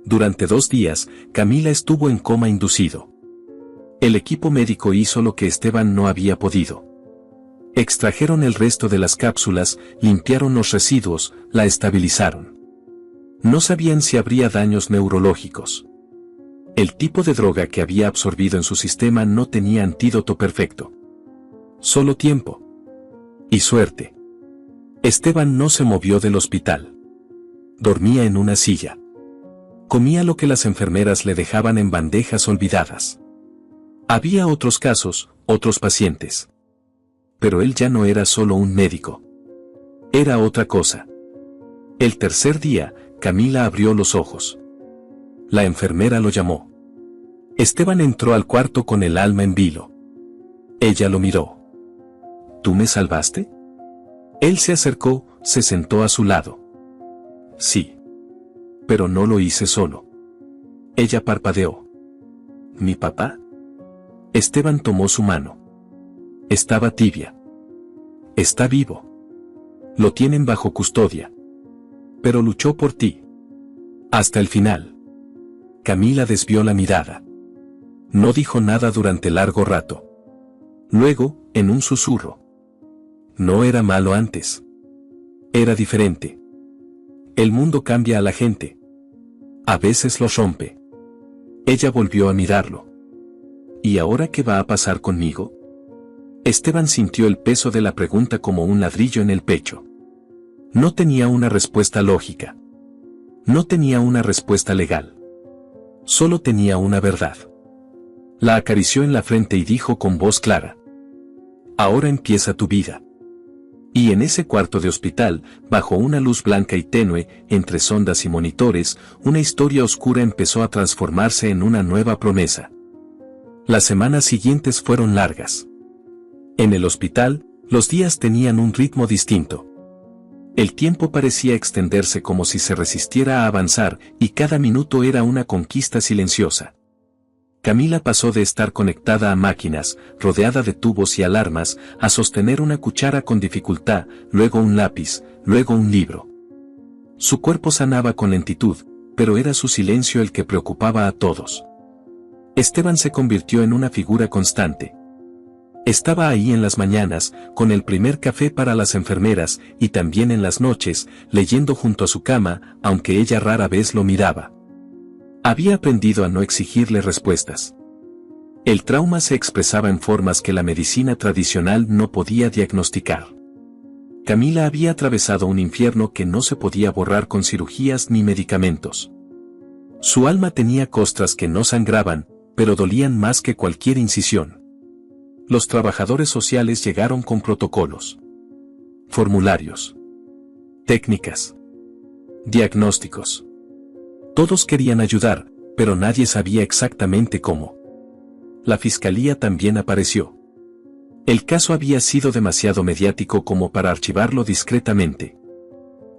Durante 2 días, Camila estuvo en coma inducido. El equipo médico hizo lo que Esteban no había podido. Extrajeron el resto de las cápsulas, limpiaron los residuos, la estabilizaron. No sabían si habría daños neurológicos. El tipo de droga que había absorbido en su sistema no tenía antídoto perfecto. Solo tiempo. Y suerte. Esteban no se movió del hospital. Dormía en una silla. Comía lo que las enfermeras le dejaban en bandejas olvidadas. Había otros casos, otros pacientes. Pero él ya no era solo un médico. Era otra cosa. El tercer día, Camila abrió los ojos. La enfermera lo llamó. Esteban entró al cuarto con el alma en vilo. Ella lo miró. ¿Tú me salvaste? Él se acercó, se sentó a su lado. Sí. Pero no lo hice solo. Ella parpadeó. ¿Mi papá? Esteban tomó su mano. Estaba tibia. Está vivo. Lo tienen bajo custodia. Pero luchó por ti. Hasta el final. Camila desvió la mirada. No dijo nada durante largo rato. Luego, en un susurro. No era malo antes. Era diferente. El mundo cambia a la gente. A veces lo rompe. Ella volvió a mirarlo. ¿Y ahora qué va a pasar conmigo? Esteban sintió el peso de la pregunta como un ladrillo en el pecho. No tenía una respuesta lógica. No tenía una respuesta legal. Solo tenía una verdad. La acarició en la frente y dijo con voz clara. Ahora empieza tu vida. Y en ese cuarto de hospital, bajo una luz blanca y tenue, entre sondas y monitores, una historia oscura empezó a transformarse en una nueva promesa. Las semanas siguientes fueron largas. En el hospital, los días tenían un ritmo distinto. El tiempo parecía extenderse como si se resistiera a avanzar, y cada minuto era una conquista silenciosa. Camila pasó de estar conectada a máquinas, rodeada de tubos y alarmas, a sostener una cuchara con dificultad, luego un lápiz, luego un libro. Su cuerpo sanaba con lentitud, pero era su silencio el que preocupaba a todos. Esteban se convirtió en una figura constante. Estaba ahí en las mañanas, con el primer café para las enfermeras, y también en las noches, leyendo junto a su cama, aunque ella rara vez lo miraba. Había aprendido a no exigirle respuestas. El trauma se expresaba en formas que la medicina tradicional no podía diagnosticar. Camila había atravesado un infierno que no se podía borrar con cirugías ni medicamentos. Su alma tenía costras que no sangraban, pero dolían más que cualquier incisión. Los trabajadores sociales llegaron con protocolos, formularios, técnicas, diagnósticos. Todos querían ayudar, pero nadie sabía exactamente cómo. La fiscalía también apareció. El caso había sido demasiado mediático como para archivarlo discretamente.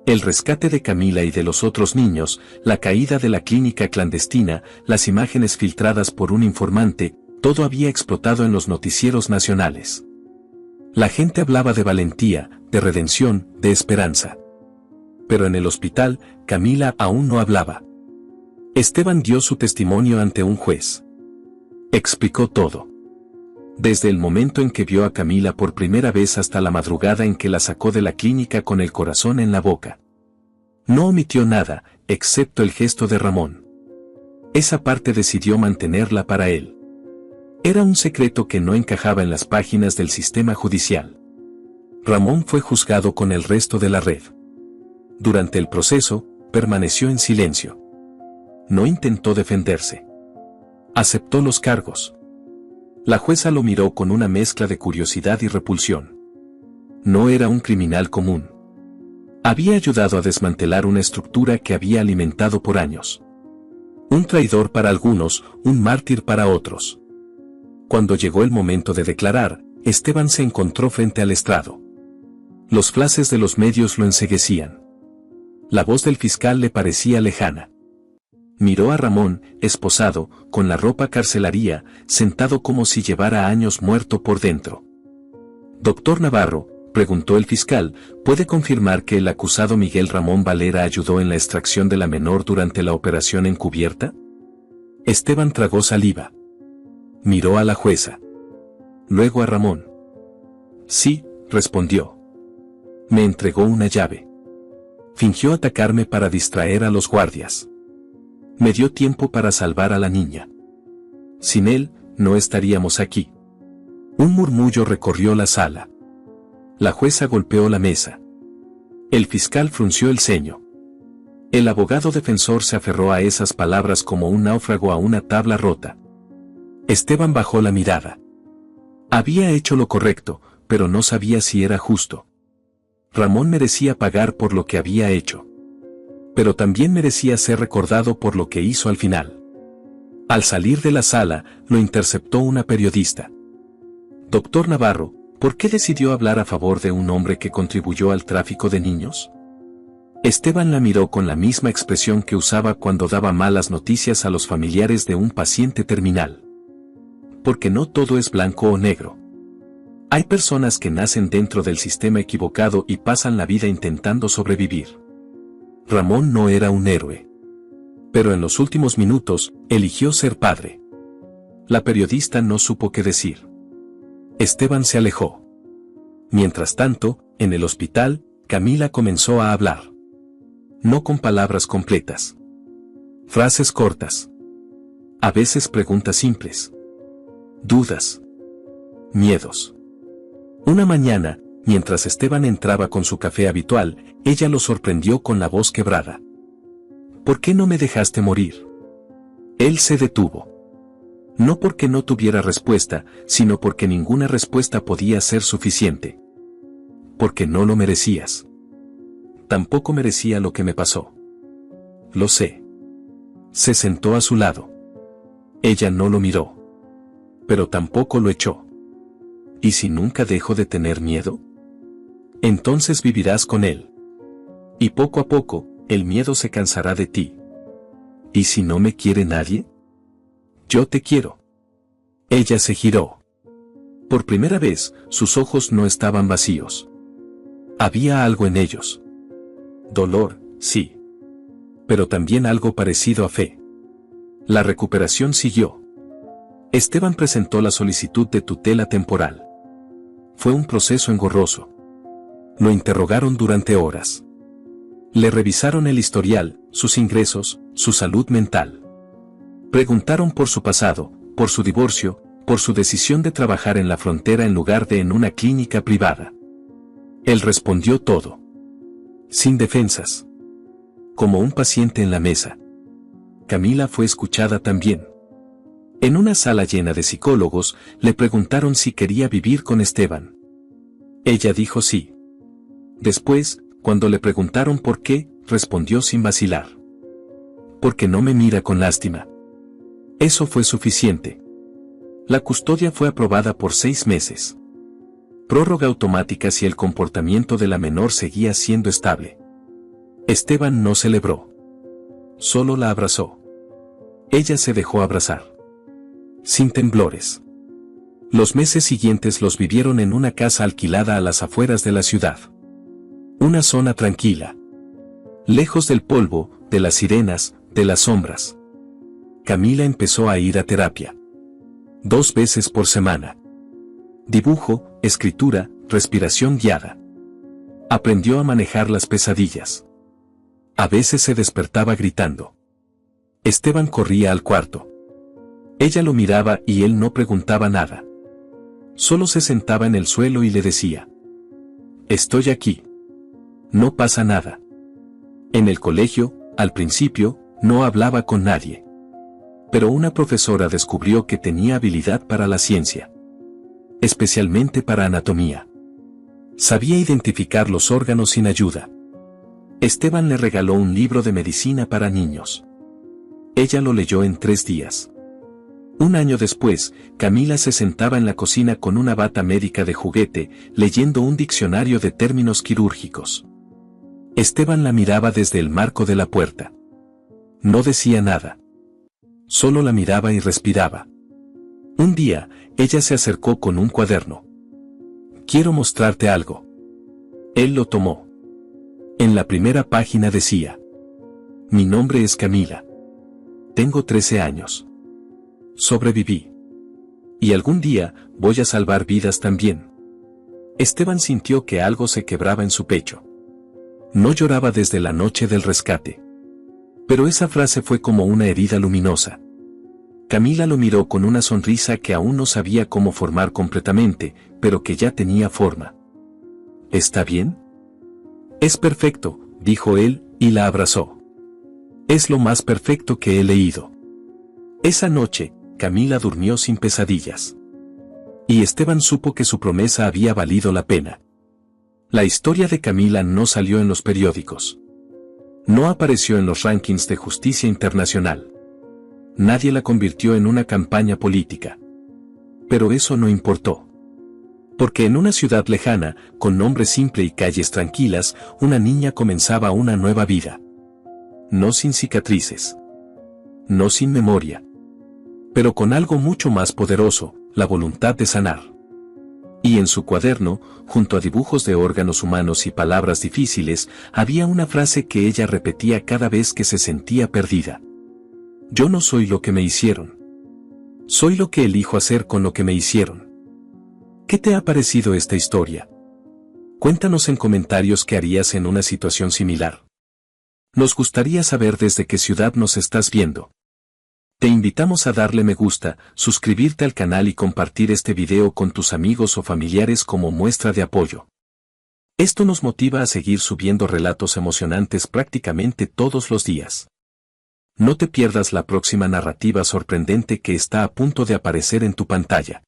El rescate de Camila y de los otros niños, la caída de la clínica clandestina, las imágenes filtradas por un informante, todo había explotado en los noticieros nacionales. La gente hablaba de valentía, de redención, de esperanza. Pero en el hospital, Camila aún no hablaba. Esteban dio su testimonio ante un juez. Explicó todo. Desde el momento en que vio a Camila por primera vez hasta la madrugada en que la sacó de la clínica con el corazón en la boca. No omitió nada, excepto el gesto de Ramón. Esa parte decidió mantenerla para él. Era un secreto que no encajaba en las páginas del sistema judicial. Ramón fue juzgado con el resto de la red. Durante el proceso, permaneció en silencio. No intentó defenderse. Aceptó los cargos. La jueza lo miró con una mezcla de curiosidad y repulsión. No era un criminal común. Había ayudado a desmantelar una estructura que había alimentado por años. Un traidor para algunos, un mártir para otros. Cuando llegó el momento de declarar, Esteban se encontró frente al estrado. Los flashes de los medios lo enceguecían. La voz del fiscal le parecía lejana. Miró a Ramón, esposado, con la ropa carcelaria, sentado como si llevara años muerto por dentro. «Doctor Navarro», preguntó el fiscal, «¿puede confirmar que el acusado Miguel Ramón Valera ayudó en la extracción de la menor durante la operación encubierta?» Esteban tragó saliva. Miró a la jueza. Luego a Ramón. «Sí», respondió. «Me entregó una llave. Fingió atacarme para distraer a los guardias. Me dio tiempo para salvar a la niña. Sin él, no estaríamos aquí». Un murmullo recorrió la sala. La jueza golpeó la mesa. El fiscal frunció el ceño. El abogado defensor se aferró a esas palabras como un náufrago a una tabla rota. Esteban bajó la mirada. Había hecho lo correcto, pero no sabía si era justo. Ramón merecía pagar por lo que había hecho. Pero también merecía ser recordado por lo que hizo al final. Al salir de la sala, lo interceptó una periodista. «Doctor Navarro, ¿por qué decidió hablar a favor de un hombre que contribuyó al tráfico de niños?» Esteban la miró con la misma expresión que usaba cuando daba malas noticias a los familiares de un paciente terminal. «Porque no todo es blanco o negro. Hay personas que nacen dentro del sistema equivocado y pasan la vida intentando sobrevivir. Ramón no era un héroe. Pero en los últimos minutos, eligió ser padre». La periodista no supo qué decir. Esteban se alejó. Mientras tanto, en el hospital, Camila comenzó a hablar. No con palabras completas. Frases cortas. A veces preguntas simples. Dudas. Miedos. Una mañana, mientras Esteban entraba con su café habitual, ella lo sorprendió con la voz quebrada. «¿Por qué no me dejaste morir?» Él se detuvo. No porque no tuviera respuesta, sino porque ninguna respuesta podía ser suficiente. «Porque no lo merecías. Tampoco merecía lo que me pasó». «Lo sé». Se sentó a su lado. Ella no lo miró. Pero tampoco lo echó. «¿Y si nunca dejo de tener miedo? Entonces vivirás con él. Y poco a poco, el miedo se cansará de ti. ¿Y si no me quiere nadie? Yo te quiero». Ella se giró. Por primera vez, sus ojos no estaban vacíos. Había algo en ellos. Dolor, sí. Pero también algo parecido a fe. La recuperación siguió. Esteban presentó la solicitud de tutela temporal. Fue un proceso engorroso. Lo interrogaron durante horas. Le revisaron el historial, sus ingresos, su salud mental. Preguntaron por su pasado, por su divorcio, por su decisión de trabajar en la frontera en lugar de en una clínica privada. Él respondió todo. Sin defensas. Como un paciente en la mesa. Camila fue escuchada también. En una sala llena de psicólogos, le preguntaron si quería vivir con Esteban. Ella dijo sí. Después, cuando le preguntaron por qué, respondió sin vacilar. «Porque no me mira con lástima». Eso fue suficiente. La custodia fue aprobada por 6 meses. Prórroga automática si el comportamiento de la menor seguía siendo estable. Esteban no celebró. Solo la abrazó. Ella se dejó abrazar. Sin temblores. Los meses siguientes los vivieron en una casa alquilada a las afueras de la ciudad. Una zona tranquila. Lejos del polvo, de las sirenas, de las sombras. Camila empezó a ir a terapia. 2 veces por semana. Dibujo, escritura, respiración guiada. Aprendió a manejar las pesadillas. A veces se despertaba gritando. Esteban corría al cuarto. Ella lo miraba y él no preguntaba nada. Solo se sentaba en el suelo y le decía: «Estoy aquí. No pasa nada». En el colegio, al principio, No hablaba con nadie. Pero una profesora descubrió que tenía habilidad para la ciencia. Especialmente para anatomía. Sabía identificar los órganos sin ayuda. Esteban le regaló un libro de medicina para niños. Ella lo leyó en 3 días. Un año después, Camila se sentaba en la cocina con una bata médica de juguete, leyendo un diccionario de términos quirúrgicos. Esteban la miraba desde el marco de la puerta. No decía nada. Solo la miraba y respiraba. Un día, ella se acercó con un cuaderno. «Quiero mostrarte algo». Él lo tomó. En la primera página decía: «Mi nombre es Camila. Tengo 13 años. Sobreviví. Y algún día, voy a salvar vidas también». Esteban sintió que algo se quebraba en su pecho. No lloraba desde la noche del rescate. Pero esa frase fue como una herida luminosa. Camila lo miró con una sonrisa que aún no sabía cómo formar completamente, pero que ya tenía forma. «¿Está bien?» «Es perfecto», dijo él, y la abrazó. «Es lo más perfecto que he leído». Esa noche, Camila durmió sin pesadillas. Y Esteban supo que su promesa había valido la pena. La historia de Camila no salió en los periódicos. No apareció en los rankings de Justicia Internacional. Nadie la convirtió en una campaña política. Pero eso no importó. Porque en una ciudad lejana, con nombre simple y calles tranquilas, una niña comenzaba una nueva vida. No sin cicatrices. No sin memoria. Pero con algo mucho más poderoso, la voluntad de sanar. Y en su cuaderno, junto a dibujos de órganos humanos y palabras difíciles, había una frase que ella repetía cada vez que se sentía perdida. «Yo no soy lo que me hicieron. Soy lo que elijo hacer con lo que me hicieron». ¿Qué te ha parecido esta historia? Cuéntanos en comentarios qué harías en una situación similar. Nos gustaría saber desde qué ciudad nos estás viendo. Te invitamos a darle me gusta, suscribirte al canal y compartir este video con tus amigos o familiares como muestra de apoyo. Esto nos motiva a seguir subiendo relatos emocionantes prácticamente todos los días. No te pierdas la próxima narrativa sorprendente que está a punto de aparecer en tu pantalla.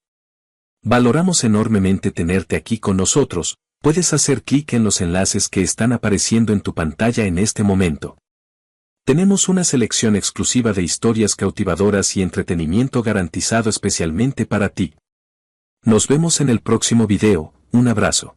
Valoramos enormemente tenerte aquí con nosotros. Puedes hacer clic en los enlaces que están apareciendo en tu pantalla en este momento. Tenemos una selección exclusiva de historias cautivadoras y entretenimiento garantizado especialmente para ti. Nos vemos en el próximo video. Un abrazo.